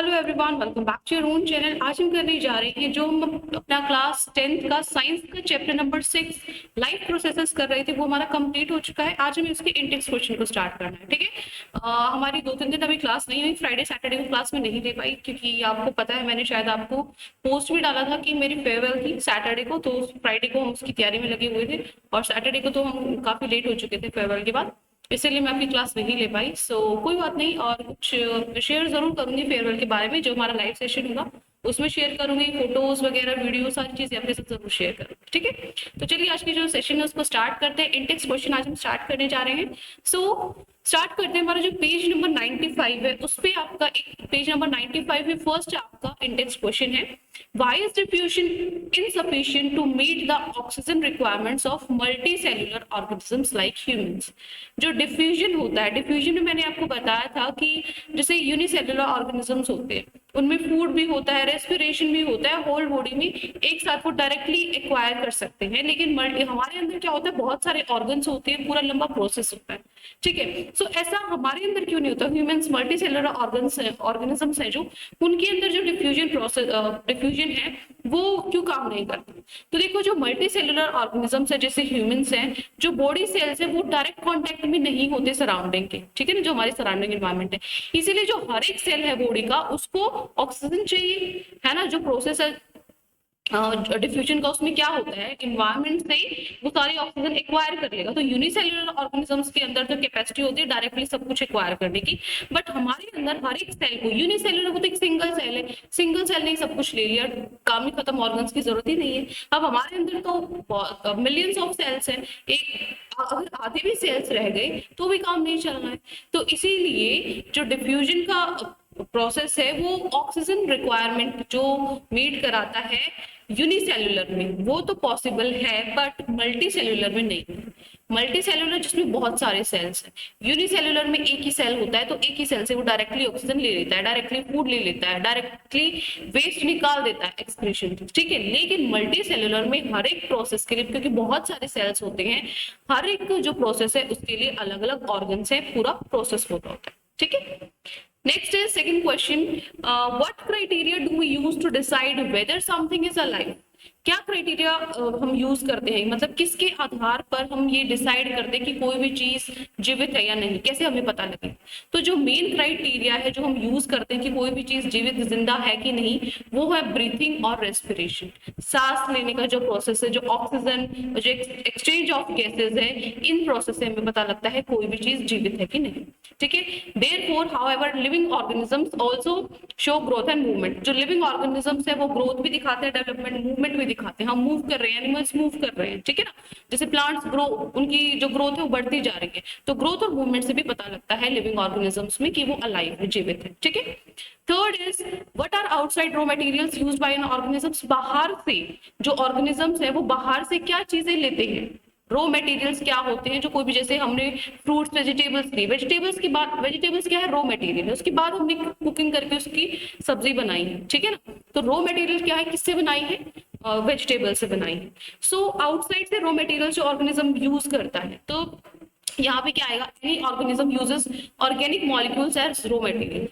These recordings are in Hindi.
Hello everyone, welcome back to your own channel. आज हम करने जा रहे हैं जो हम अपना क्लास 10th का साइंस का चैप्टर नंबर 6 लाइफ प्रोसेसेस कर रहे थे, वो हमारा कंप्लीट हो चुका है। आज हमें उसके इंडेक्स क्वेश्चन को स्टार्ट करना है। ठीक है, हमारी 2-3 दिन अभी क्लास नहीं हुई। फ्राइडे सैटरडे को क्लास में नहीं दे पाई क्योंकि आपको पता है, मैंने शायद आपको पोस्ट भी डाला था कि मेरी फेयरवेल थी सैटरडे को, तो फ्राइडे को हम उसकी तैयारी में लगे हुए थे और सैटरडे को तो हम काफी लेट हो चुके थे फेयरवेल के बाद, इसलिए मैं अपनी क्लास नहीं ले पाई। कोई बात नहीं, और कुछ शेयर जरूर करूंगी फेयरवेल के बारे में। जो हमारा लाइव सेशन होगा उसमें शेयर करूंगी, फोटोज वगैरह वीडियो सारी चीजें अपने साथ जरूर शेयर करूंगी। ठीक है, तो चलिए आज की जो सेशन है उसको स्टार्ट करते हैं। इंडेक्स क्वेश्चन आज हम स्टार्ट करने जा रहे हैं। स्टार्ट करते हैं। हमारा जो पेज नंबर 95 है उस पे आपका एक पेज नंबर 95 में फर्स्ट आपका इंडेक्स क्वेश्चन है, why is diffusion insufficient to meet the oxygen requirements of multicellular organisms like humans? जो डिफ्यूजन होता है, डिफ्यूजन में मैंने आपको बताया था कि जैसे यूनिसेलुलर ऑर्गेनिजम्स होते हैं उनमें फूड भी होता है, रेस्पिरेशन भी होता है, होल बॉडी में एक साथ वो डायरेक्टली एक्वायर कर सकते हैं। लेकिन हमारे अंदर क्या होता है, बहुत सारे ऑर्गन्स होते हैं, पूरा लंबा प्रोसेस होता है। ठीक है, ऐसा हमारे अंदर क्यों नहीं होता? ह्यूमंस मल्टी सेलुलर ऑर्गेनिजम्स है जो, उनके अंदर जो डिफ्यूजन है वो क्यों काम नहीं करता? तो देखो, जो मल्टी सेलुलर ऑर्गेनिजम्स है जैसे ह्यूमंस हैं, जो बॉडी सेल्स है वो डायरेक्ट कॉन्टेक्ट में नहीं होते सराउंडिंग के। ठीक है ना, जो हमारी सराउंडिंग एनवायरमेंट है, इसीलिए जो हर एक सेल है बॉडी का उसको ऑक्सीजन चाहिए, है ना। जो प्रोसेस है डिफ्यूजन का, उसमें क्या होता है, इन्वायरमेंट से वो सारी ऑक्सीजन एक्वायर कर लेगा। तो यूनिसेलुलर ऑर्गेनिजम्स के अंदर तो कैपेसिटी होती है डायरेक्टली सब कुछ एक्वायर करने की, बट हमारे अंदर हर एक सेल को, यूनिसेलुलर वो तो एक सिंगल सेल है, सिंगल सेल ने सब कुछ ले लिया, काम ही खत्म, ऑर्गन्स की जरूरत ही नहीं है। अब हमारे अंदर तो मिलियंस ऑफ सेल्स हैं, एक अगर आधे भी सेल्स रह गए तो भी काम नहीं चल रहा है। तो इसीलिए जो डिफ्यूजन का प्रोसेस है वो ऑक्सीजन रिक्वायरमेंट जो मीट कराता है यूनिसेलुलर में, वो तो पॉसिबल है, बट मल्टी सेलुलर में नहीं। मल्टी सेलुलर जिसमें बहुत सारे सेल्स हैं, यूनिसेलुलर में एक ही सेल होता है, तो एक ही सेल से वो डायरेक्टली ऑक्सीजन ले लेता है, डायरेक्टली फूड ले लेता है, डायरेक्टली वेस्ट निकाल देता है, एक्सक्रीशन। ठीक है, लेकिन मल्टी सेलुलर में हर एक प्रोसेस के लिए, क्योंकि बहुत सारे सेल्स होते हैं, हर एक जो प्रोसेस है उसके लिए अलग अलग ऑर्गन से पूरा प्रोसेस होता है। ठीक है, next is second question. What criteria do we use to decide whether something is alive? क्या क्राइटेरिया हम यूज करते हैं, मतलब किसके आधार पर हम ये डिसाइड करते हैं कि कोई भी चीज जीवित है या नहीं, कैसे हमें पता लगे? तो जो मेन क्राइटेरिया है जो हम यूज करते हैं कि कोई भी चीज जीवित जिंदा है कि नहीं, वो है ब्रीथिंग और रेस्पिरेशन। सांस लेने का जो प्रोसेस है, जो ऑक्सीजन, जो एक्सचेंज ऑफ गैसेज है, इन प्रोसेस से हमें पता लगता है कोई भी चीज जीवित है कि नहीं। ठीक है, therefore however living organisms also show growth and movement. जो लिविंग ऑर्गेनिजम्स है वो ग्रोथ भी दिखाते हैं, डेवलपमेंट, मूवमेंट भी दिखाते हैं। हम मूव कर रहे हैं, एनिमल्स मूव कर रहे हैं। ठीक है ना, जैसे प्लांट्स ग्रो, उनकी जो ग्रोथ है वो बढ़ती जा रही है, तो ग्रोथ और मूवमेंट से भी पता लगता है लिविंग ऑर्गेनिजम्स में कि वो अलाइव है, जीवित है। ठीक है, third is what are outside raw materials used by an organisms. बाहर से जो ऑर्गेनिजम्स है वो बाहर से क्या चीजें लेते हैं, रॉ मटेरियल्स क्या होते हैं, जो कोई भी, जैसे हमने फ्रूट्स वेजिटेबल्स ली, वेजिटेबल्स की बात, वेजिटेबल्स क्या है, रॉ मटेरियल है, उसके बाद हमने कुकिंग करके उसकी सब्जी बनाई है। ठीक है ना, तो रॉ मटेरियल क्या है, किससे बनाई है, वेजिटेबल से बनाई है। आउटसाइड से रॉ मटेरियल जो ऑर्गेनिज्म यूज करता है, तो यहाँ पे क्या आएगा, any organism uses organic molecules as raw material.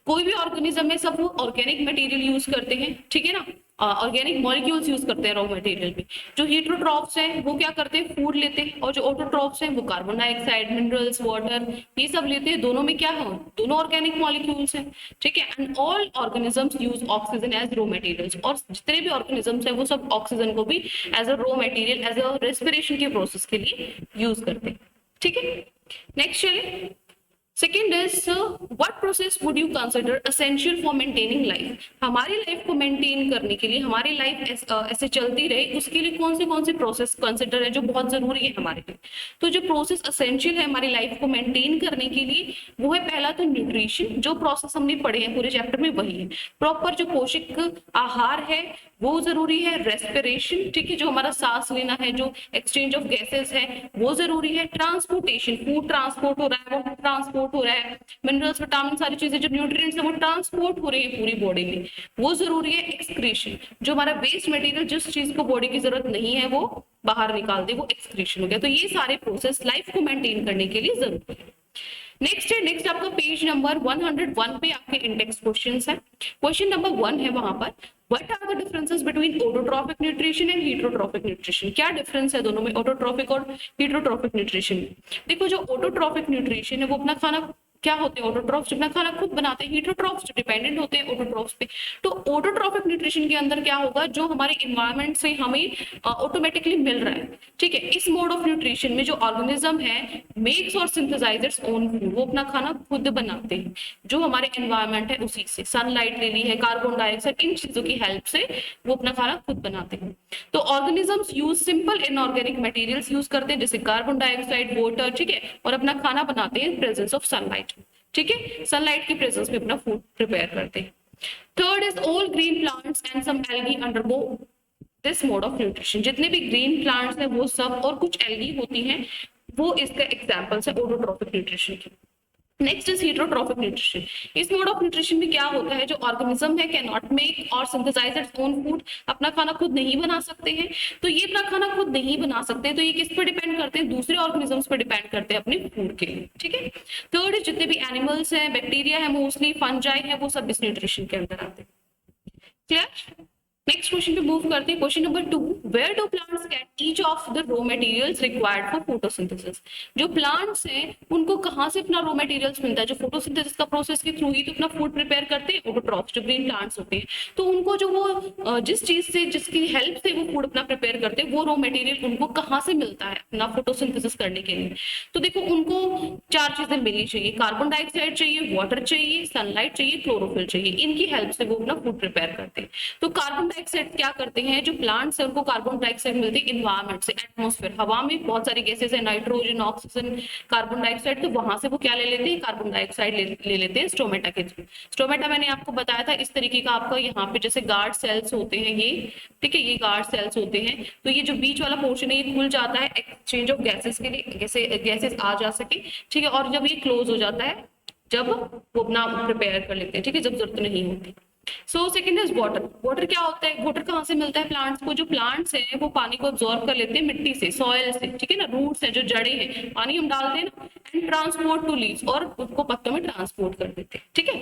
कोई भी ऑर्गेनिज्म है सब वो ऑर्गेनिक मटेरियल यूज करते हैं। ठीक है ना, ऑर्गेनिक मॉलिक्यूल्स यूज करते हैं रॉ मटेरियल में। जो हेटेरोट्रॉफ्स हैं वो क्या करते हैं, फूड लेते हैं, और जो ऑटोट्रॉफ्स हैं वो कार्बन डाइऑक्साइड, मिनरल्स, वाटर, ये सब लेते हैं। दोनों में क्या है, दोनों ऑर्गेनिक मॉलिक्यूल्स हैं। ठीक है, and all organisms use oxygen as raw materials, और जितने भी ऑर्गेनिजम्स हैं वो सब ऑक्सीजन को भी as a raw material, as a respiration के प्रोसेस के लिए यूज करते हैं। ठीक है, नेक्स्ट चलिए। Second is what process would you consider essential for maintaining life. हमारी लाइफ को मेंटेन करने के लिए, हमारी लाइफ ऐसे चलती रहे, उसके लिए कौन से प्रोसेस कंसिडर है जो बहुत जरूरी है हमारे लिए? तो जो प्रोसेस एसेंशियल है हमारी लाइफ को मेंटेन करने के लिए, वो है पहला तो न्यूट्रिशन। जो प्रोसेस हमने पढ़े हैं पूरे चैप्टर में वही है। प्रॉपर जो पोषक आहार है वो जरूरी है। रेस्पिरेशन, ठीक है, जो हमारा सांस लेना है, जो एक्सचेंज ऑफ गैसेस है वो जरूरी है। ट्रांसपोर्टेशन, फूड ट्रांसपोर्ट हो रहा है, वाटर ट्रांसपोर्ट हो रहा है, मिनरल्स, विटामिन, सारी चीजें जो न्यूट्रिएंट्स है वो ट्रांसपोर्ट हो रही है पूरी बॉडी में, वो जरूरी है। एक्सक्रीशन, जो हमारा वेस्ट मटेरियल, जिस चीज को बॉडी की जरूरत नहीं है वो बाहर निकाल दे, वो एक्सक्रीशन हो गया। तो ये सारे प्रोसेस लाइफ को मेंटेन करने के लिए जरूरी है। नेक्स्ट आपका पेज नंबर 101 पे आपके इंडेक्स क्वेश्चंस है। क्वेश्चन नंबर 1 है वहां पर, what are the differences between autotrophic nutrition and heterotrophic nutrition. क्या डिफरेंस है दोनों में, ऑटोट्रॉफिक और हीटरोट्रॉफिक न्यूट्रिशन में। देखो जो ऑटोट्रॉफिक न्यूट्रिशन है वो अपना खाना क्या होते हैं, ऑटोट्रॉफ्स अपना खाना खुद बनाते हैं, हीटरोट्रॉफ्स जो डिपेंडेंट होते हैं ऑटोट्रॉफ्स पे। तो ऑटोट्रॉफिक न्यूट्रिशन के अंदर क्या होगा, जो हमारे इन्वायरमेंट से हमें ऑटोमेटिकली मिल रहा है, ठीक है। इस मोड ऑफ न्यूट्रिशन में जो ऑर्गेनिज्म है मेक्स और सिंथेसाइजर्स ओन फूड, वो अपना खाना खुद बनाते हैं, जो हमारे इन्वायरमेंट है उसी से, सनलाइट ले ली है, कार्बन डाइऑक्साइड, इन चीजों की हेल्प से वो अपना खाना खुद बनाते हैं। तो organisms use simple inorganic materials use करते हैं, जैसे कार्बन डाइऑक्साइड, वाटर, ठीक है, और अपना खाना बनाते हैं प्रेजेंस ऑफ सनलाइट, ठीक है, सनलाइट की प्रेजेंस में अपना फूड प्रिपेयर करते हैं। Third is all green plants and some algae undergo this mode of nutrition. जितने भी ग्रीन प्लांट्स हैं वो सब, और कुछ एल्गी होती हैं, वो इसका एग्जांपल्स है ऑटोट्रॉफिक न्यूट्रिशन की। Next is heterotrophic nutrition. इस मोड ऑफ न्यूट्रिशन में क्या होता है, जो ऑर्गेनिज्म है कैन नॉट मेक और सिंथेसाइज इट्स ओन फूड, अपना खाना खुद नहीं बना सकते हैं। तो ये अपना खाना खुद नहीं बना सकते, तो ये किस पे डिपेंड करते हैं, दूसरे ऑर्गेनिजम्स पे डिपेंड करते हैं अपने फूड के लिए, ठीक है। थर्ड इज जितने भी एनिमल्स हैं, बैक्टीरिया है, मोस्टली फंजाई है, वो सब इस न्यूट्रिशन के अंदर आते हैं। क्लियर। नेक्स्ट क्वेश्चन पे मूव करते हैं। Question number 2, where do plants get each of the raw materials required for photosynthesis. जो प्लांट्स हैं उनको कहाँ से अपना रॉ मटेरियल्स मिलता है, जो फोटोसिंथेसिस का प्रोसेस के थ्रू ही तो अपना फूड प्रिपेयर करते हैं ऑटोट्रॉफ्स, जो ग्रीन प्लांट्स होते हैं। तो उनको जो वो जिस चीज से, जिसकी हेल्प से वो फूड अपना प्रिपेयर करते हैं, वो रॉ मटेरियल उनको कहाँ से मिलता है अपना फोटोसिंथेसिस करने के लिए। तो देखो उनको 4 चीजें मिलनी चाहिए, कार्बन डाइऑक्साइड चाहिए, वाटर चाहिए, सनलाइट चाहिए, क्लोरोफिल चाहिए। इनकी हेल्प से वो अपना फूड प्रिपेयर करते हैं। तो कार्बन डाइऑक्साइड क्या करते हैं, जो प्लांट्स है उनको कार्बन डाइऑक्साइड मिलती है इन्वायरमेंट से, एटमॉस्फेयर, हवा में बहुत सारी गैसेस है, नाइट्रोजन, ऑक्सीजन, कार्बन डाइऑक्साइड। तो वहां से वो क्या ले लेते हैं, कार्बन डाइऑक्साइड ले लेते हैं स्टोमेटा के थ्रू। स्टोमेटा मैंने आपको बताया था इस तरीके का, आपका यहाँ पे जैसे गार्ड सेल्स होते हैं ये, ठीक है, ये गार्ड सेल्स होते हैं। तो ये जो बीच वाला पोर्शन है ये खुल जाता है एक्सचेंज ऑफ गैसेस के लिए, गैसेस आ जा सके, ठीक है। और जब ये क्लोज हो जाता है, जब वो अपना प्रिपेयर कर लेते हैं, ठीक है, जब जरूरत नहीं होती। So second is water. Water क्या होता है, वाटर कहाँ से मिलता है प्लांट्स को, जो प्लांट्स हैं वो पानी को अब्सॉर्ब कर लेते हैं मिट्टी से, सॉइल से, ठीक है ना, रूट्स हैं, जो जड़ें हैं, पानी हम डालते हैं ना, एंड ट्रांसपोर्ट टू लीव्स, और उसको पत्तों में ट्रांसपोर्ट कर देते हैं, ठीक है।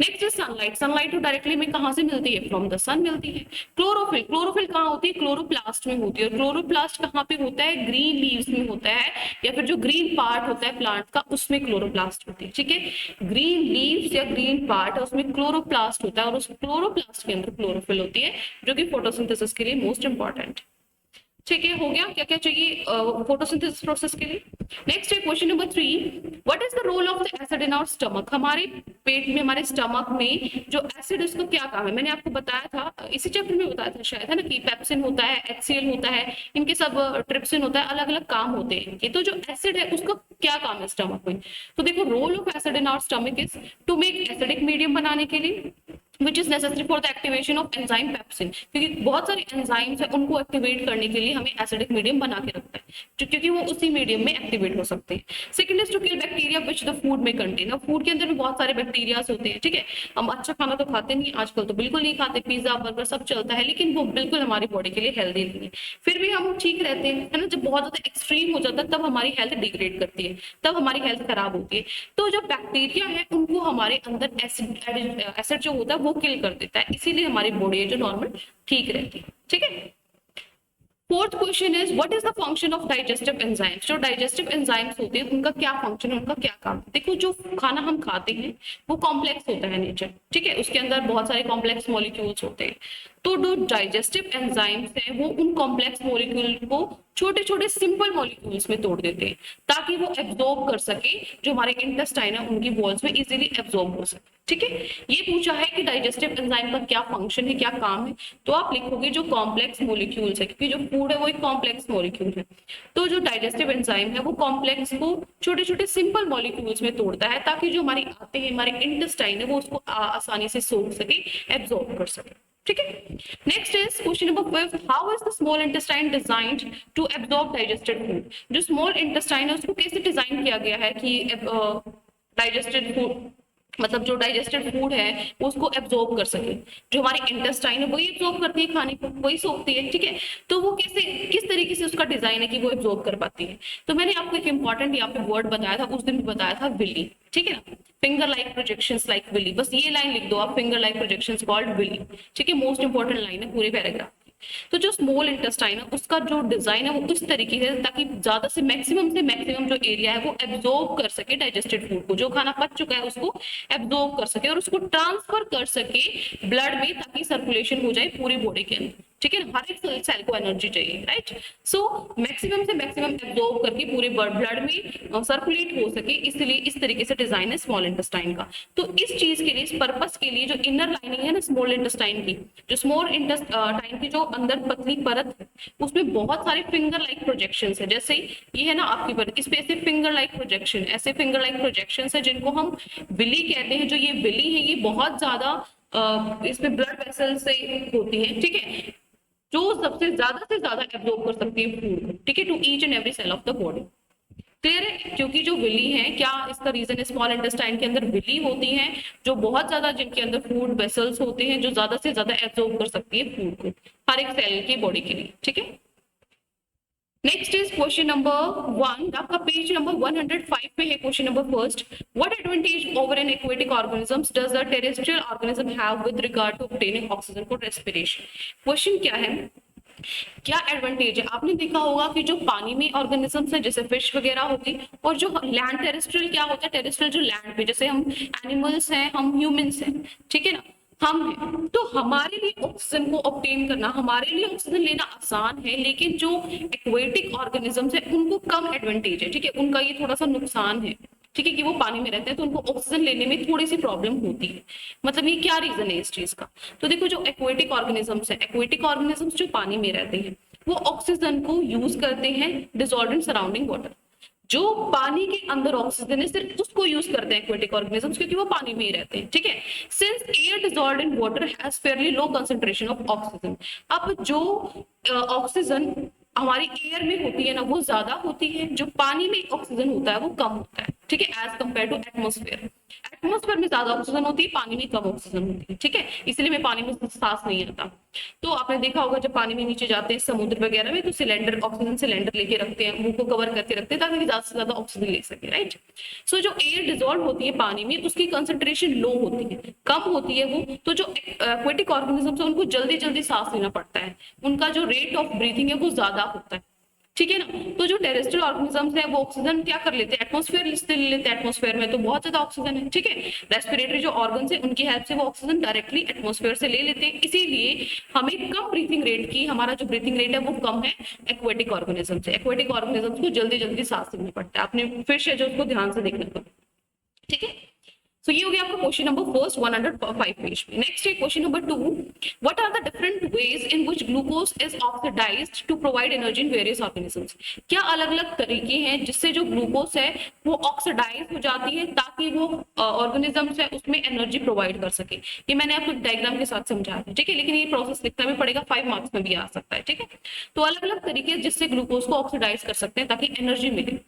Next is sunlight. Sunlight directly में कहाँ से मिलती है, फ्रॉम द सन मिलती है। क्लोरोफिल। क्लोरोफिल कहाँ होती है, क्लोरोप्लास्ट में होती है। और क्लोरोप्लास्ट कहाँ पे होता है, ग्रीन लीव्स में होता है, या फिर जो ग्रीन पार्ट होता है प्लांट का उसमें क्लोरोप्लास्ट होती है, ठीक है। ग्रीन लीव्स या ग्रीन पार्ट है उसमें क्लोरोप्लास्ट होता है, और उस क्लोरोप्लास्ट के अंदर क्लोरोफिल होती है, जो कि फोटोसिंथेसिस के लिए मोस्ट इंपॉर्टेंट, ठीक है। हो गया, क्या क्या चाहिए फोटोसिंथेसिस प्रोसेस के लिए। नेक्स्ट है question number 3, what is the role of the acid in our stomach. हमारे पेट में, हमारे स्टमक में जो एसिड, उसका क्या काम है। मैंने आपको बताया था, इसी चैप्टर में बताया था शायद, है ना, कि पेप्सिन होता है, HCl होता है, इनके सब ट्रिप्सिन होता है, अलग अलग काम होते हैं इनके। तो जो एसिड है उसका क्या काम है स्टमक में। तो देखो role of acid in our stomach is to make acidic medium बनाने के लिए, which is necessary for the activation of enzyme pepsin। क्योंकि बहुत सारे एंजाइम्स है, उनको एक्टिवेट करने के लिए हमें एसिडिक मीडियम बना के रखता है, क्योंकि वो उसी मीडियम में एक्टिवेट हो सकते हैं। Second is to kill bacteria which the food में कंटेन। अब फूड के अंदर भी बहुत सारे बैक्टीरिया होते हैं, ठीक है। हम अच्छा खाना तो खाते नहीं, आजकल तो बिल्कुल नहीं खाते, पिज्जा बर्गर सब चलता है, लेकिन वो बिल्कुल हमारी बॉडी के लिए हेल्दी नहीं है। फिर भी हम ठीक रहते हैं, है ना। जब बहुत ज्यादा एक्सट्रीम हो जाता है तब हमारी हेल्थ डिग्रेड करती है, तब हमारी हेल्थ खराब होती है। तो जो बैक्टीरिया है उनको हमारे अंदर एसिड जो होता है वो किल कर देता है, इसीलिए हमारी बॉडी जो नॉर्मल ठीक रहती है, ठीक है। Fourth question is what is the function of digestive enzymes. जो डाइजेस्टिव एंजाइम्स होते हैं उनका क्या फंक्शन है, उनका क्या काम है। देखो जो खाना हम खाते हैं वो कॉम्प्लेक्स होता है नेचर, ठीक है, उसके अंदर बहुत सारे कॉम्प्लेक्स मॉलिक्यूल्स होते हैं। तो जो डाइजेस्टिव एंजाइम्स हैं वो उन कॉम्प्लेक्स मॉलिक्यूल को छोटे छोटे सिंपल मॉलिक्यूल्स में तोड़ देते हैं, ताकि वो एब्जॉर्ब कर सके, जो हमारे इंटेस्टाइन है उनकी वॉल्स में इजीली एब्जॉर्ब हो सके, ठीक है। ये पूछा है कि डाइजेस्टिव एंजाइम का क्या फंक्शन है, क्या काम है। तो आप लिखोगे जो कॉम्प्लेक्स मॉलिक्यूल्स है, क्योंकि जो फूड है वो एक कॉम्प्लेक्स मॉलिक्यूल है। तो जो डाइजेस्टिव एंजाइम है वो कॉम्प्लेक्स को छोटे छोटे सिंपल मॉलिक्यूल्स में तोड़ता है, ताकि जो हमारी आते हैं, हमारे इंटेस्टाइन है, वो उसको आसानी से सोख सके, एब्जॉर्ब कर सके, ठीक है। Next is question number 5, how is the small intestine designed to absorb digested food. जो स्मॉल इंटेस्टाइन है उसको कैसे डिजाइन किया गया है कि डाइजेस्टेड फूड मतलब जो डाइजेस्टेड फूड है वो उसको एब्जॉर्ब कर सके। जो हमारी इंटेस्टाइन है वही एब्जॉर्ब करती है खाने को, वही सोखती है, ठीक है। तो वो कैसे, किस तरीके से उसका डिजाइन है कि वो एब्जॉर्ब कर पाती है। तो मैंने आपको एक इंपॉर्टेंट यहाँ पे वर्ड बताया था, उस दिन भी बताया था, विली, ठीक है ना। Finger like projections like villi, बस ये लाइन लिख दो आप, finger like projections called villi, ठीक है। मोस्ट इंपॉर्टेंट लाइन है पूरे पैराग्राफ। तो जो स्मॉल इंटेस्टाइन है उसका जो डिजाइन है वो इस तरीके से, ताकि ज्यादा से मैक्सिमम जो एरिया है वो एब्जॉर्ब कर सके डाइजेस्टेड फूड को, जो खाना पच चुका है उसको एब्जॉर्ब कर सके और उसको ट्रांसफर कर सके ब्लड में, ताकि सर्कुलेशन हो जाए पूरी बॉडी के अंदर, ठीक है। हर एक सेल को एनर्जी चाहिए, राइट। सो मैक्सिमम से मैक्सिमम एब्जॉर्ब करके पूरे ब्लड में सर्कुलेट हो सके, इसलिए इस तरीके से डिजाइन है स्मॉल इंटेस्टाइन का। तो इस चीज के लिए, इस पर्पस के लिए, जो इनर लाइनिंग है ना स्मॉल इंटेस्टाइन की, जो स्मॉल इंटेस्टाइन की जो अंदर पतली परत है, उसमें बहुत सारे फिंगर लाइक प्रोजेक्शंस है। जैसे ये है ना आपकी परत, इस पे ऐसे फिंगर लाइक प्रोजेक्शन, ऐसे फिंगर लाइक प्रोजेक्शंस है जिनको हम विली कहते हैं। जो ये विली है ये बहुत ज्यादा इसमें ब्लड वेसल से होती है, ठीक है, जो सबसे ज्यादा से ज्यादा एब्जॉर्ब कर सकती है फूड को, ठीक है, to each and every cell of the body. Clear है। क्योंकि जो विली है, क्या इसका रीजन है, स्मॉल इंटेस्टाइन के अंदर विली होती है जो बहुत ज्यादा, जिनके अंदर फूड वेसल्स होते हैं जो ज्यादा से ज्यादा एब्जॉर्ब कर सकती है फूड को हर एक सेल की बॉडी के लिए, ठीक है। नेक्स्ट इज क्वेश्चन नंबर 1, आपका पेज नंबर 105 पे है question number first. What advantage over an aquatic organisms does the terrestrial organism have with regard to obtaining oxygen for respiration. Question क्या है, क्या एडवांटेज है। आपने देखा होगा कि जो पानी में ऑर्गेनिजम्स है जैसे फिश वगैरह होगी, और जो लैंड टेरेस्ट्रियल क्या होता है, टेरेस्ट्रियल जो लैंड पे, जैसे हम एनिमल्स हैं, हम ह्यूमंस हैं, ठीक है ना, हम हैं, तो हमारे लिए ऑक्सीजन को ऑब्टेन करना, हमारे लिए ऑक्सीजन लेना आसान है। लेकिन जो एक्वेटिक ऑर्गेनिजम्स है उनको कम एडवांटेज है, ठीक है, उनका ये थोड़ा सा नुकसान है, ठीक है, कि वो पानी में रहते हैं तो उनको ऑक्सीजन लेने में थोड़ी सी प्रॉब्लम होती है। मतलब ये क्या रीजन है इस चीज का। तो देखो जो एक्वेटिक ऑर्गेनिजम्स है, एक्वेटिक ऑर्गेनिजम्स जो पानी में रहते हैं वो ऑक्सीजन को यूज करते हैं डिसॉल्व इन सराउंडिंग वाटर। जो पानी के अंदर ऑक्सीजन है सिर्फ उसको यूज करते हैं एक्वेटिक ऑर्गेनिजम्स, क्योंकि वो पानी में ही रहते हैं, ठीक है। Since air dissolved in water has Fairlie low concentration of oxygen. अब जो ऑक्सीजन हमारी एयर में होती है ना वो ज्यादा होती है, जो पानी में ऑक्सीजन होता है वो कम होता है, ठीक है, as compare to atmosphere. Atmosphere में ज्यादा ऑक्सीजन होती है, पानी में कम ऑक्सीजन होती है, ठीक है, इसलिए में पानी में सांस नहीं आता। तो आपने देखा होगा जब पानी में नीचे जाते हैं समुद्र वगैरह में, तो सिलेंडर, ऑक्सीजन सिलेंडर लेके रखते हैं, मुंह को कवर करके रखते हैं ताकि ज्यादा से ज्यादा ऑक्सीजन ले सके, राइट। सो जो एयर डिसॉल्व होती है पानी में उसकी कंसंट्रेशन लो होती है, कम होती है वो। तो जो एक्वेटिक ऑर्गेनिजम्स है उनको जल्दी जल्दी सांस लेना पड़ता है, उनका जो रेट ऑफ ब्रीथिंग है वो ज्यादा होता है, ठीक है ना। तो जो टेरेस्ट्रियल ऑर्गेनिजम्स है वो ऑक्सीजन क्या कर लेते हैं, एटमोस्फेयर से ले लेते हैं, एटमोस्फेयर में तो बहुत ज्यादा ऑक्सीजन है, ठीक है। रेस्पिरेटरी जो ऑर्गन्स है उनकी हेल्प से वो ऑक्सीजन डायरेक्टली एटमोस्फेयर से ले लेते हैं, इसीलिए हमें कम ब्रीथिंग रेट की, हमारा जो ब्रीथिंग रेट है वो कम है एक्वेटिक ऑर्गेनिज्म से। एक्वेटिक ऑर्गेनिजम्स को जल्दी जल्दी सांस लेना पड़ता है, अपने फिश है जो उसको ध्यान से देखना पड़ता है, ठीक है। So ये हो गया आपका क्वेश्चन नंबर फर्स्ट 105 पेज पे। नेक्स्ट है question number 2, what are the different ways in which glucose is oxidised to provide energy in various organisms. क्या अलग अलग तरीके हैं जिससे जो ग्लूकोज है वो ऑक्सीडाइज हो जाती है ताकि वो ऑर्गेनिजम्स है उसमें एनर्जी प्रोवाइड कर सके। ये मैंने आपको डायग्राम के साथ समझाया था, ठीक है, लेकिन ये प्रोसेस लिखना भी पड़ेगा, 5 मार्क्स में भी आ सकता है, ठीक है। तो अलग अलग तरीके जिससे ग्लूकोज को ऑक्सीडाइज कर सकते हैं ताकि एनर्जी मिले।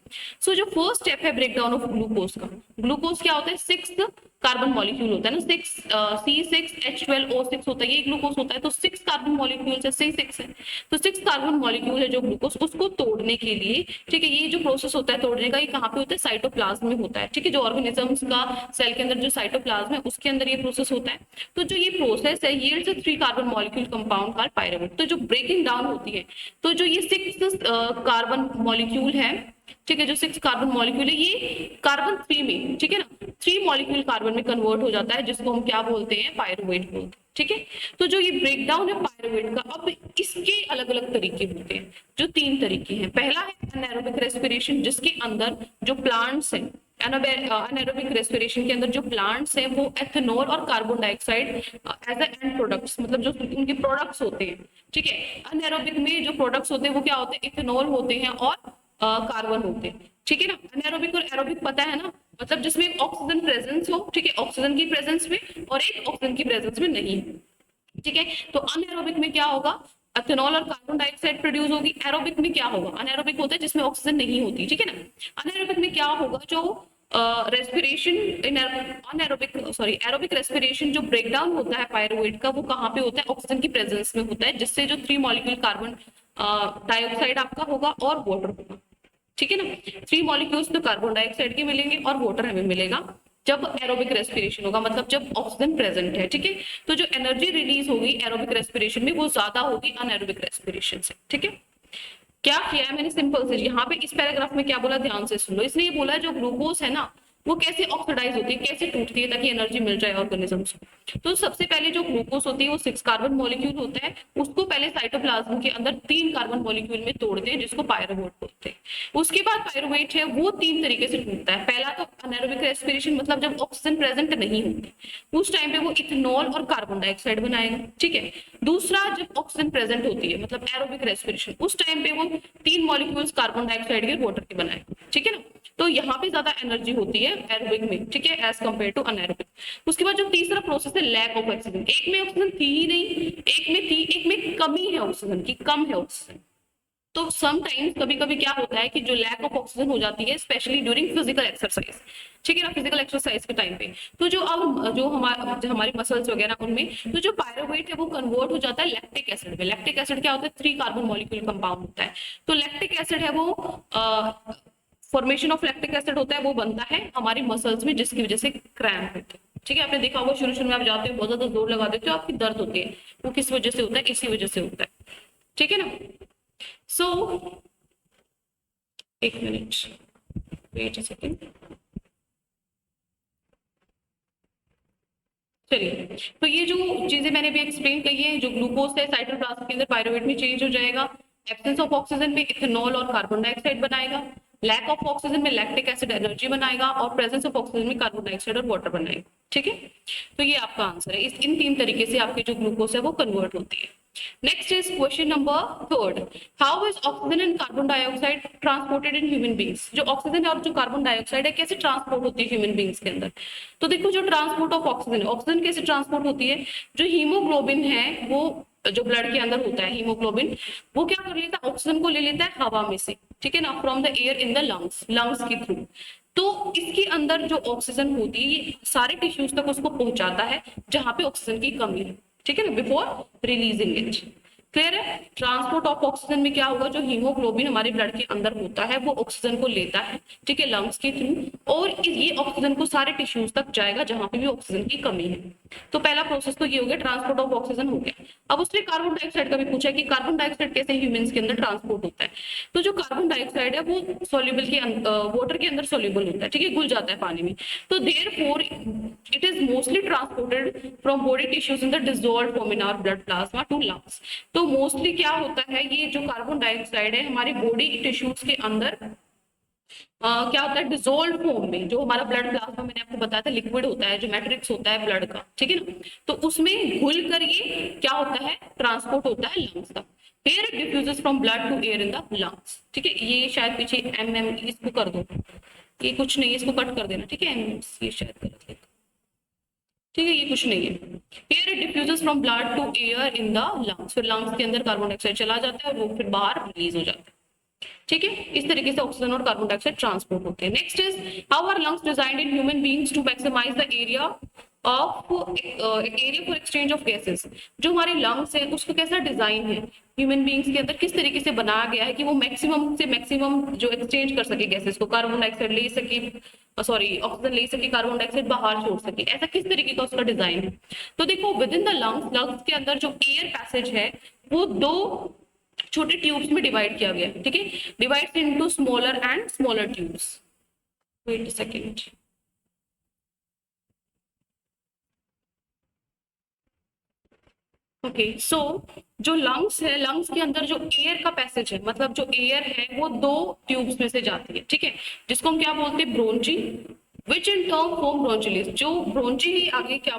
सो जो फर्स्ट स्टेप है ब्रेक डाउन ऑफ ग्लूकोज का, ग्लूकोज क्या होता है, 6 कार्बन मॉलिक्यूल होता है ना, 6C6H12O6 होता है, ये ग्लूकोज होता है। तो 6 कार्बन मॉलिक्यूल से C6 है, तो 6 कार्बन मॉलिक्यूल है जो ग्लूकोज, उसको तोड़ने के लिए, ठीक है, ये जो प्रोसेस होता है तोड़ने का, ये कहाँ पे होता है, साइटोप्लाज्म में होता है, ठीक है। जो ऑर्गेनिजम्स का सेल के अंदर जो साइटोप्लाज्म है उसके अंदर ये प्रोसेस होता है। तो जो ये प्रोसेस है यील्ड्स अ 3 carbon molecule compound called pyruvate. तो जो ब्रेकिंग डाउन होती है, तो जो ये 6 कार्बन मॉलिक्यूल है, ठीक है, जो 6 कार्बन मॉलिक्यूल है ये कार्बन 3 में, ठीक है ना, 3 मॉलिक्यूल कार्बन में कन्वर्ट हो जाता है, जिसको हम क्या बोलते हैं, पायरुवेट बोलते हैं, ठीक है। तो जो ये ब्रेकडाउन है पायरुवेट का, अब इसके अलग अलग तरीके होते हैं, जो 3 तरीके हैं। पहला है एनारोबिक रेस्पिरेशन, जिसके अंदर जो प्लांट्स हैं, एनारोबिक रेस्पिरेशन के अंदर जो प्लांट्स हैं वो एथेनॉल और carbon dioxide as a end products, मतलब जो उनके प्रोडक्ट्स होते हैं, ठीक है। अनएरोबिक में जो प्रोडक्ट्स होते हैं वो क्या होते हैं, इथेनॉल होते हैं और कार्बन होते हैं, ठीक है ना। अनएरोबिक और एरोबिक पता है ना, मतलब जिसमें ऑक्सीजन प्रेजेंस हो, ठीक है, ऑक्सीजन की प्रेजेंस में, और एक ऑक्सीजन की प्रेजेंस में नहीं, ठीक है। तो अनएरोबिक में क्या होगा, एथेनॉल और कार्बन डाइऑक्साइड प्रोड्यूस होगी। एरोबिक में क्या होगा, अनएरोबिक होता है जिसमें ऑक्सीजन नहीं होती, ठीक है ना। अनएरोबिक में क्या होगा, जो respiration in anaerobic aerobic respiration जो ब्रेकडाउन होता है पायरुवेट का, वो कहाँ पे होता है? ऑक्सीजन की प्रेजेंस में होता है, जिससे जो 3 मॉलिक्यूल कार्बन डाइऑक्साइड आपका होगा और वाटर होगा, ठीक है ना। 3 मॉलिक्यूल्स तो कार्बन डाइऑक्साइड के मिलेंगे और वाटर हमें मिलेगा जब एरोबिक रेस्पिरेशन होगा, मतलब जब ऑक्सीजन प्रेजेंट है, ठीक है। तो जो एनर्जी रिलीज होगी एरोबिक रेस्पिरेशन में वो ज्यादा होगी अनएरोबिक रेस्पिरेशन से, ठीक है। क्या किया है मैंने? सिंपल से यहाँ पे इस पैराग्राफ में क्या बोला, ध्यान से सुन लो। इसने ये बोला जो ग्लूकोज है ना वो कैसे ऑक्सीडाइज होती है, कैसे टूटती है ताकि एनर्जी मिल जाए ऑर्गेनिजम्स को। तो सबसे पहले जो ग्लूकोज होती है वो 6 कार्बन मॉलिक्यूल होता है, उसको पहले साइटोप्लाज्म के अंदर 3 कार्बन मॉलिक्यूल में तोड़ते हैं जिसको पायरुवेट बोलते हैं। उसके बाद पायरुवेट है वो 3 तरीके से टूटता है। पहला तो अनएरोबिक रेस्पिरेशन, मतलब जब ऑक्सीजन प्रेजेंट नहीं होती उस टाइम पे वो इथेनॉल और कार्बन डाइऑक्साइड बनाएगा, ठीक है। दूसरा जब ऑक्सीजन प्रेजेंट होती है मतलब एरोबिक रेस्पिरेशन, उस टाइम पे वो 3 मॉलिक्यूल्स कार्बन डाइऑक्साइड के वाटर के बनाएगा, ठीक है ना। तो यहाँ पे ज्यादा एनर्जी होती है एरोबिक में, ठीक है, एज कंपेयर टू अनएरोबिक। उसके बाद जो तीसरा प्रोसेस है लैक ऑफ ऑक्सीजन, एक में ऑक्सीजन थी ही नहीं, एक में थी, एक में कमी है ऑक्सीजन की, कम है ऑक्सीजन। तो समटाइम्स कभी कभी क्या होता है कि जो लैक ऑफ ऑक्सीजन हो जाती है स्पेशली ड्यूरिंग फिजिकल एक्सरसाइज, ठीक है ना, फिजिकल एक्सरसाइज के टाइम पे, तो जो हमारी मसल्स वगैरह उनमें, तो जो पायरुवेट है वो कन्वर्ट हो जाता है लैक्टिक एसिड में। लैक्टिक एसिड क्या होता है? 3 कार्बन मॉलिक्यूल कंपाउंड होता है। तो लैक्टिक एसिड है वो फॉर्मेशन ऑफ लैक्टिक एसिड होता है, वो बनता है हमारी मसल्स में जिसकी वजह से क्रैम्प होते हैं, ठीक है। आपने देखा होगा शुरू में आप जाते हो बहुत ज्यादा जोर लगा देते हो, आपकी दर्द होती है, वो किस वजह से होता है? इसी वजह से होता है, ठीक है ना। सो एक मिनट वेट अ सेकेंड, चलिए। तो ये जो चीजें मैंने भी एक्सप्लेन की है, जो ग्लूकोज है साइटोप्लाज्म के अंदर पायरुवेट में चेंज हो जाएगा, एब्सेंस ऑफ ऑक्सीजन में इथेनॉल और कार्बन डाइऑक्साइड बनाएगा, लैक ऑफ ऑक्सीजन में लैक्टिक एसिड एनर्जी बनाएगा और प्रेजेंस ऑफ ऑक्सीजन में कार्बन डाइऑक्साइड और वाटर बनाएगा, ठीक है। तो ये आपका आंसर है। इन 3 तरीके से आपकी जो ग्लूकोज है वो कन्वर्ट होती है। Next is question number 3, how is oxygen and carbon dioxide transported in human beings. जो ऑक्सीजन और जो कार्बन डाइऑक्साइड है कैसे ट्रांसपोर्ट होती है ह्यूमन बींग्स के अंदर? तो देखो जो ट्रांसपोर्ट ऑफ ऑक्सीजन, ऑक्सीजन कैसे ट्रांसपोर्ट होती है? जो हीमोग्लोबिन है वो जो ब्लड के अंदर होता है, हीमोग्लोबिन वो क्या कर लेता है? ऑक्सीजन को ले लेता है हवा में से, ठीक है ना, from the air in the lungs के थ्रू। तो इसके अंदर जो ऑक्सीजन होती है ये सारे टिश्यूज तक उसको पहुंचाता है जहां पे ऑक्सीजन की कमी है, ठीक है ना, बिफोर रिलीजिंग इट। क्लियर है? ट्रांसपोर्ट ऑफ ऑक्सीजन में क्या होगा? जो हीमोग्लोबिन हमारे ब्लड के अंदर होता है वो ऑक्सीजन को लेता है, ठीक है, लंग्स के थ्रू, और ये ऑक्सीजन को सारे टिश्यूज तक जाएगा जहां पे भी ऑक्सीजन की कमी है। तो पहला प्रोसेस तो ये हो गया, ट्रांसपोर्ट ऑफ ऑक्सीजन हो गया। अब उसने कार्बन डाइऑक्साइड का भी पूछा है कि कार्बन डाइऑक्साइड कैसे ह्यूमंस के अंदर ट्रांसपोर्ट होता है। तो जो कार्बन डाइऑक्साइड है वो सोल्यूबल के वाटर के अंदर सोल्यूबल होता है, ठीक है, घुल जाता है पानी में। तो therefore it is mostly transported from body tissues in the dissolved form in our blood plasma to lungs. तो मोस्टली क्या होता है, ये जो कार्बन डाइऑक्साइड है हमारी बॉडी टिश्यूज के अंदर क्या होता है? डिसॉल्व फॉर्म में, जो हमारा ब्लड प्लाज्मा मैंने आपको बताया था लिक्विड होता है, जो मैट्रिक्स होता है ब्लड का, ठीक है ना, तो उसमें घुल कर ये क्या होता है? ट्रांसपोर्ट होता है लंग्स तक। Here it diffuses from blood to air in the lungs, ठीक है। ये शायद पीछे इसको कर दो, ये कुछ नहीं है, इसको कट कर देना, ठीक है, ये शायद गलत है, ठीक है, ये कुछ नहीं है। Here it diffuses from blood to air in the lungs, फिर लंग्स के अंदर कार्बन डाइऑक्साइड चला जाता है और वो फिर बाहर रिलीज हो जाता है, ठीक है। इस तरीके से ऑक्सीजन और कार्बन डाइऑक्साइड ट्रांसपोर्ट होते हैं। Next is how are lungs designed in human beings to maximise the area for exchange of gases. जो हमारे लंग्स है उसको कैसा डिजाइन है ह्यूमन बीइंग्स के अंदर, किस तरीके से बनाया गया है कि वो मैक्सिमम से मैक्सिमम जो एक्सचेंज कर सके गैसेस को, कार्बन डाइऑक्साइड ले सके, ऑक्सीजन ले सके, कार्बन डाइऑक्साइड बाहर छोड़ सके, ऐसा किस तरीके का उसका डिजाइन है? तो देखो विद इन द लंग्स के अंदर जो एयर पैसेज है वो 2 छोटे ट्यूब्स में डिवाइड किया गया है, ठीक है, divide into smaller and smaller tubes. Wait a second, okay. So जो लंग्स है, लंग्स के अंदर जो एयर का पैसेज है, मतलब जो एयर है वो 2 ट्यूब्स में से जाती है, ठीक है, जिसको हम क्या बोलते हैं? Bronchi, which in term form bronchioles. जो ब्रोंची ही आगे क्या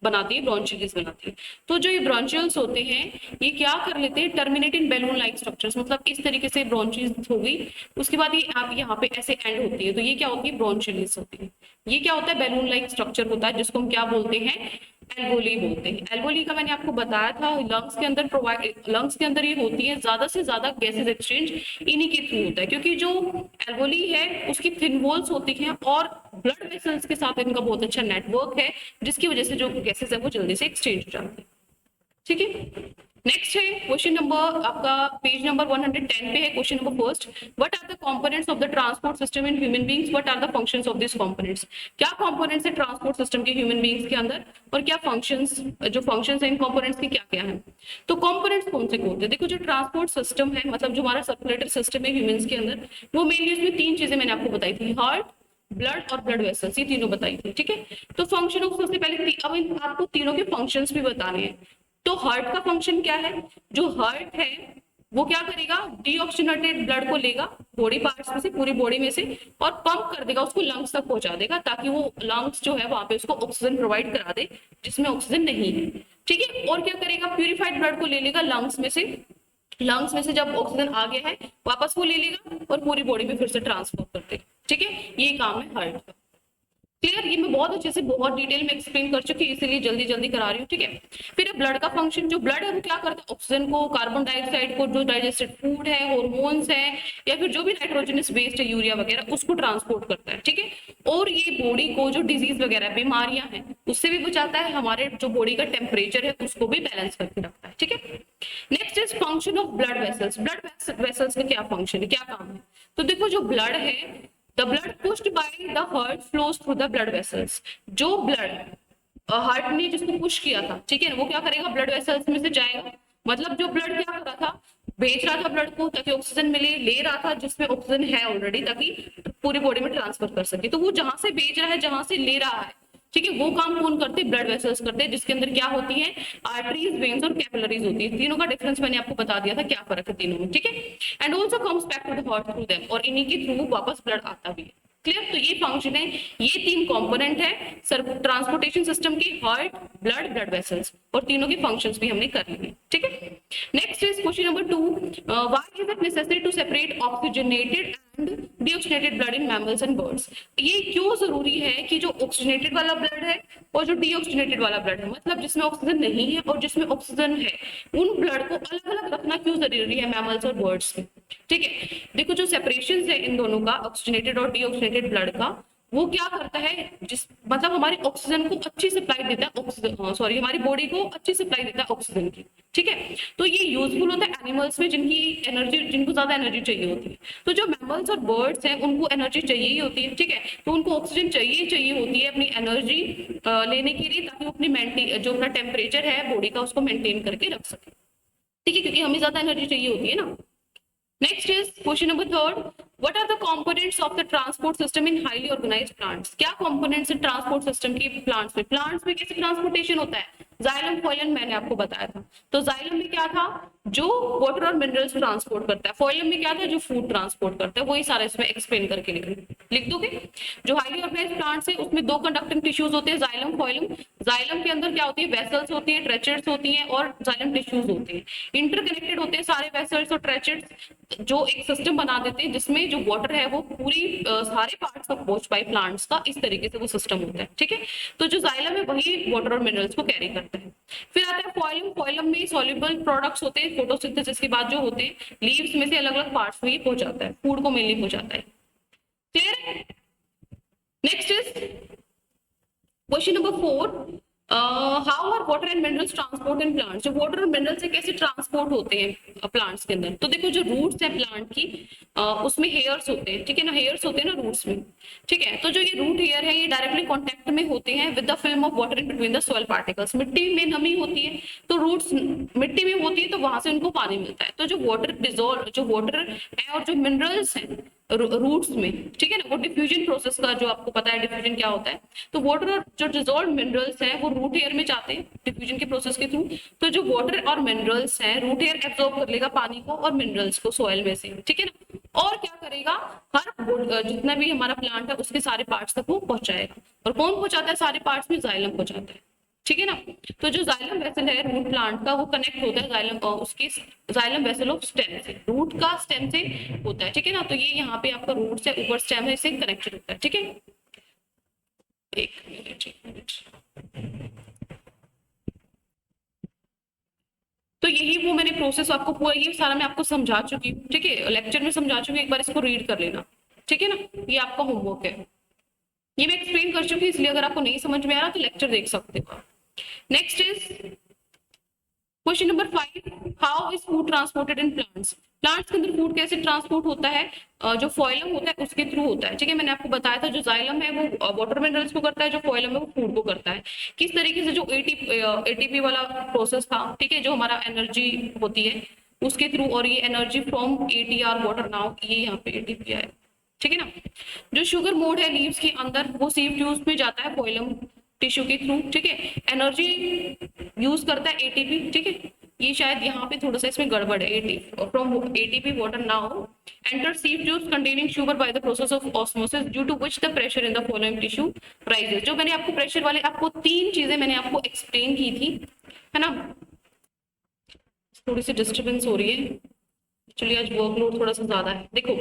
बनाती है? ब्रोंचियल्स बनाती है। तो जो ये ब्रोंचियल्स होते हैं ये क्या कर लेते हैं? टर्मिनेट इन बैलून लाइक स्ट्रक्चर्स, मतलब इस तरीके से ब्रोंचियल्स हो गई, उसके बाद ये आप यहाँ पे ऐसे एंड होती है, तो ये क्या होती है? ब्रोंचियल्स होती है। ये क्या होता है? बैलून लाइक स्ट्रक्चर होता है जिसको हम क्या बोलते हैं? एल्वोली बोलते हैं। एल्वोली का मैंने आपको बताया था, लंग्स के अंदर ये होती है, ज्यादा से ज्यादा गैसेज एक्सचेंज इन्हीं के थ्रू होता है, क्योंकि जो एल्वोली है उसकी थिन वॉल्स होती हैं और ब्लड वेसल्स के साथ इनका बहुत अच्छा नेटवर्क है, जिसकी वजह से जो गैसेज है वो जल्दी से एक्सचेंज हो जाते हैं। ठीक है, नेक्स्ट है क्वेश्चन नंबर आपका पेज नंबर 110 पे है। Question number first, what are the components of the transport system in human beings, what are the functions of this components. क्या कंपोनेंट्स है ट्रांसपोर्ट सिस्टम के ह्यूमन बीइंग्स के अंदर, और क्या फंक्शंस, जो फंक्शंस है इन कंपोनेंट्स की क्या क्या है। तो कंपोनेंट्स कौन से होते हैं, देखो जो ट्रांसपोर्ट सिस्टम है, मतलब जो हमारा सर्कुलेटरी सिस्टम है ह्यूमंस के अंदर, वो मेनली उसमें तीन चीजें मैंने आपको बताई थी, हार्ट, ब्लड और ब्लड वेसल्स, ये तीनों बताई थी। ठीक है, तो फंक्शन ऑफ, सबसे पहले अब आपको तीनों के फंक्शंस भी बताने हैं। तो हार्ट का फंक्शन क्या है, जो हार्ट है वो क्या करेगा, डीऑक्सीजनेटेड ब्लड को लेगा बॉडी पार्ट्स में से, पूरी बॉडी में से, और पंप कर देगा उसको लंग्स तक पहुंचा देगा, ताकि वो लंग्स जो है वहां पे उसको ऑक्सीजन प्रोवाइड करा दे जिसमें ऑक्सीजन नहीं है। ठीक है, और क्या करेगा, प्यूरिफाइड ब्लड को ले लेगा लंग्स में से, लंग्स में से जब ऑक्सीजन आ गया है वापस वो ले लेगा और पूरी बॉडी में फिर से ट्रांसफर कर देगा। ठीक है, ये काम है हार्ट का। क्लियर, ये मैं बहुत अच्छे से बहुत डिटेल में एक्सप्लेन कर चुकी हूँ, इसीलिए जल्दी जल्दी करा रही हूँ। ठीक है, फिर ब्लड का फंक्शन, जो ब्लड है वो क्या करता है, ऑक्सीजन को, कार्बन डाइऑक्साइड को, जो डाइजेस्टेड फूड है, हॉर्मोन्स है, या फिर जो भी नाइट्रोजनस वेस्ट है, यूरिया वगैरह, उसको ट्रांसपोर्ट करता है। ठीक है, और ये बॉडी को जो डिजीज वगैरह बीमारियां हैं उससे भी बचाता है, हमारे जो बॉडी का टेम्परेचर है उसको भी बैलेंस करके रखता है। ठीक है, next is function of blood vessels. Blood vessels का क्या फंक्शन है, क्या काम है। तो देखो जो ब्लड है, the blood pushed by the heart flows through the blood vessels। जो ब्लड हार्ट ने जिसको पुश किया था, ठीक है ना, वो क्या करेगा, ब्लड वेसल्स में से जाएगा। मतलब जो ब्लड क्या कर रहा था, भेज रहा था ब्लड को ताकि ऑक्सीजन मिले, ले रहा था जिसमें ऑक्सीजन है ऑलरेडी ताकि पूरी बॉडी में ट्रांसफर कर सके। तो वो जहां से भेज रहा है, जहां से ले रहा है, ठीक है, वो काम कौन करते हैं, ब्लड वेसल्स करते हैं, जिसके अंदर क्या होती है, आर्टरीज, वेन्स और कैपिलरीज होती है। तीनों का डिफरेंस मैंने आपको बता दिया था, क्या फर्क है तीनों में। ठीक है, and also comes back to the heart through them, और इन्हीं के थ्रू वापस ब्लड आता भी है। क्लियर, तो ये फंक्शन है, ये तीन कंपोनेंट है ट्रांसपोर्टेशन सिस्टम के, हार्ट, ब्लड, ब्लड वेसल्स, और तीनों के फंक्शंस भी हमने कर लिए। ठीक है, next is question number 2, why is it necessary to separate oxygenated and deoxygenated blood in mammals and birds. ये क्यों जरूरी है कि जो ऑक्सीजनेटेड वाला ब्लड है और जो डीऑक्सीजनेटेड वाला ब्लड है, मतलब जिसमें ऑक्सीजन नहीं है और जिसमें ऑक्सीजन है, उन ब्लड को अलग अलग रखना क्यों जरूरी है मैमल्स और बर्ड्स में। ठीक है, देखो जो सेपरेशन है इन दोनों का, ऑक्सीजनेटेड और डीऑक्सीजनेटेड ब्लड का, वो क्या करता है, जिस मतलब हमारी ऑक्सीजन को अच्छी सप्लाई देता है, ऑक्सीजन सॉरी हमारी बॉडी को अच्छी सप्लाई देता है ऑक्सीजन की। ठीक है, तो ये यूजफुल होता है एनिमल्स में जिनकी एनर्जी, जिनको ज्यादा एनर्जी चाहिए होती है। तो जो मैमल्स और बर्ड्स हैं उनको एनर्जी चाहिए ही होती है। ठीक है, तो उनको ऑक्सीजन चाहिए होती है अपनी एनर्जी लेने के लिए, ताकि वो अपनी मेंटेन, जो अपना टेम्परेचर है बॉडी का, उसको मेंटेन करके रख सके। ठीक है, क्योंकि हमें ज्यादा एनर्जी चाहिए होती है ना। Next is question number 3, what are the components of the transport system in highly organized plants। क्या components है ट्रांसपोर्ट सिस्टम की प्लांट्स में, प्लांट्स में कैसे ट्रांसपोर्टेशन होता है, जाइलम फोइलम मैंने आपको बताया था। तो जाइलम में क्या था, जो वाटर और मिनरल्स ट्रांसपोर्ट करता है, फोइलम में क्या था, जो फूड ट्रांसपोर्ट करता है। वही सारा इसमें एक्सप्लेन करके लिख दोगे। जो हाईली ऑर्गेनाइज्ड प्लांट्स है उसमें दो कंडक्टिंग टिश्यूज होते हैं, जाइलम फोइलम। जाइलम के अंदर क्या होती है, वेसल्स होती है, ट्रेचेट्स होती हैं, और जाइलम टिश्यूज होते हैं, इंटरकनेक्टेड होते हैं सारे वेसल्स और ट्रेचेट्स, जो एक सिस्टम बना देते हैं जिसमें जो वाटर है वो पूरी सारे पार्ट्स तक पहुंच पाए प्लांट्स का, इस तरीके से वो सिस्टम होता है। ठीक है, तो जो जाइलम है वही वाटर और मिनरल्स को कैरी करता है। फिर आता है फोइलम। फोइलम में सॉल्युबल प्रोडक्ट्स होते हैं, फोटोसिंथेसिस के बाद जो होते हैं, लीव्स में से अलग अलग पार्ट्स में पहुंचाता है, फूड को मेनली पहुंचाता है। क्लियर है, next is question number 4, how are water and minerals transport in plants. जो वाटर और मिनरल्स है कैसे ट्रांसपोर्ट होते हैं प्लांट्स के अंदर। तो देखो जो रूट्स है प्लांट की, उसमें हेयर्स होते हैं। ठीक है ना, हेयर्स होते हैं ना रूट्स में। ठीक है, तो जो ये रूट हेयर है ये डायरेक्टली कॉन्टेक्ट में होते हैं with the film of water in between the soil particles. मिट्टी में नमी होती है तो रूट्स मिट्टी में होती है, तो वहां से उनको पानी मिलता है। तो जो वाटर डिजोल्व, जो वाटर है और जो मिनरल्स हैं रूट्स में, ठीक है ना, वो डिफ्यूजन प्रोसेस का, जो आपको पता है डिफ्यूजन क्या होता है, तो वाटर और जो डिजोल्व मिनरल्स हैं वो रूट हेयर में जाते हैं डिफ्यूजन के प्रोसेस के थ्रू। तो जो वाटर और मिनरल्स हैं, रूट हेयर एब्जॉर्ब कर लेगा पानी को और मिनरल्स को सॉइल में से। ठीक है ना, और क्या करेगा, हर जितना भी हमारा प्लांट है उसके सारे पार्ट्स तक वो पहुंचाएगा। और कौन पहुंचाता है सारे पार्ट्स में, जाइलम पहुंचाता है। ठीक है ना, तो जो जाइलम वेसल है रूट प्लांट का, वो कनेक्ट होता है जाइलम उसके जाइलम वेसल ऑफ स्टेम से, रूट का स्टेम से होता है। ठीक है ना, तो ये यहाँ पे आपका रूट से ऊपर स्टेम है, इससे कनेक्टेड होता है। ठीक है, एक मिनट तो यही वो मैंने प्रोसेस आपको पूरा ये सारा मैं आपको समझा चुकी हूँ, ठीक है, लेक्चर में समझा चुकी हूँ, एक बार इसको रीड कर लेना, ठीक है ना, ये आपका होमवर्क है, ये मैं एक्सप्लेन कर चुकी हूँ, इसलिए अगर आपको नहीं समझ में आ रहा तो लेक्चर देख सकते हो। Next is question number 5, how is food transported in plants. Plants के अंदर फूड कैसे ट्रांसपोर्ट होता है, जो फॉइलम होता है उसके थ्रू होता है, ठीक है, मैंने आपको बताया था जो जाइलम है वो वाटर मिनरल्स को करता है, जो फॉइलम है वो फूड को करता है। किस तरीके से जो एटीपी वाला प्रोसेस था, ठीक है, जो हमारा एनर्जी होती है उसके थ्रू, और ये energy from ATR water, now ये यहाँ पे एटीपी है, ठीक है ना। जो शुगर मोड है लीव्स के अंदर वो सीव ट्यूब्स में जाता है फॉइलम टिश्यू के थ्रू, ठीक है, एनर्जी यूज करता है एटीपी, ठीक है, ये शायद यहाँ पे थोड़ा सा इसमें गड़बड़ है, ATP from ATP water now enter sieve tubes containing sugar by the process of osmosis due to which the pressure in the following tissue rises. जो मैंने आपको प्रेशर वाले आपको 3 चीजें मैंने आपको एक्सप्लेन की थी, है ना। थोड़ी सी डिस्टर्बेंस हो रही है, चलिए आज वर्कलोड थोड़ा सा ज्यादा है। देखो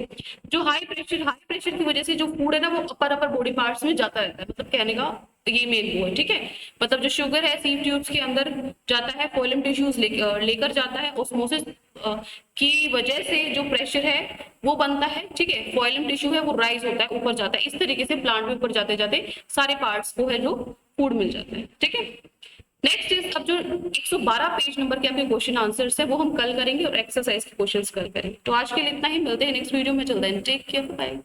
जो हाई प्रेशर की वजह से जो फूड है ना वो अपर बॉडी पार्ट्स में जाता रहता है, मतलब कहने का ये मेन वो है, ठीक है, मतलब जो शुगर है सीव ट्यूब्स के अंदर जाता है, फॉइलम टिश्यूज लेकर जाता है, ऑस्मोसिस की वजह से जो प्रेशर है वो बनता है, ठीक है, फॉइलम टिश्यू है वो राइज होता है, ऊपर जाता है, इस तरीके से प्लांट में ऊपर जाते जाते सारे पार्ट्स को है जो फूड मिल जाता है, ठीक है। नेक्स्ट इज अब जो 112 पेज नंबर के आपके क्वेश्चन आंसर्स है वो हम कल करेंगे और एक्सरसाइज के क्वेश्चंस कल करेंगे। तो आज के लिए इतना ही, मिलते हैं नेक्स्ट वीडियो में, चलते हैं, टेक केयर, बाय।